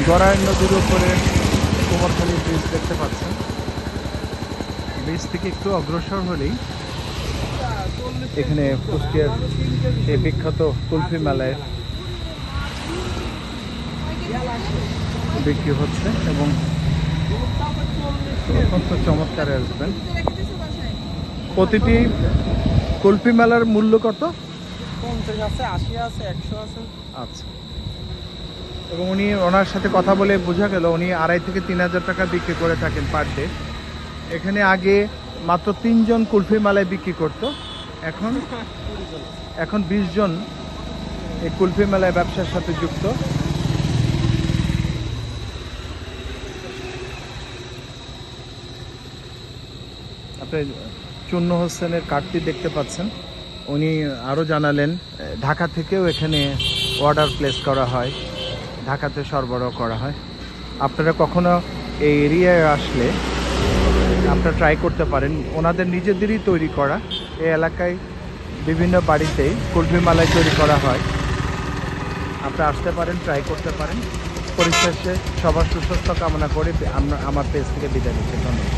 গড়াই নদীর উপরে কুমারখালী ব্রিজ দেখতে পাচ্ছেন। ব্রিজ থেকে একটু অগ্রসর হলেই এখানে কুষ্টিয়ার এই বিখ্যাত কুলফি মেলায় বিক্রি হচ্ছে এবং অত্যন্ত চমৎকার আসবেন। প্রতিটি কুলফি মেলার মূল্য কত? 50 আছে, 80 আছে, 100 আছে। আচ্ছা। এবং উনি ওনার সাথে কথা বলে বোঝা গেল উনি 2,500 থেকে 3,000 টাকা বিক্রি করে থাকেন পার ডে। এখানে আগে মাত্র 3 জন কুলফি মেলায় বিক্রি করত, এখন 20 জন এই কুলফি মেলায় ব্যবসার সাথে যুক্ত। আপনি চূন্য হোসেনের কার্ডটি দেখতে পাচ্ছেন। উনি আরও জানালেন ঢাকা থেকেও এখানে অর্ডার প্লেস করা হয়, ঢাকাতে সরবরাহ করা হয়। আপনারা কখনো এই এরিয়ায় আসলে আপনারা ট্রাই করতে পারেন, ওনাদের নিজেদেরই তৈরি করা। এই এলাকায় বিভিন্ন বাড়িতেই কুলফি মালাই তৈরি করা হয়। আপনারা আসতে পারেন, ট্রাই করতে পারেন। পরিশেষে সবার সুস্বাস্থ্য কামনা করে আমরা আমার পেজ থেকে বিদায় নিচ্ছি। ধন্যবাদ।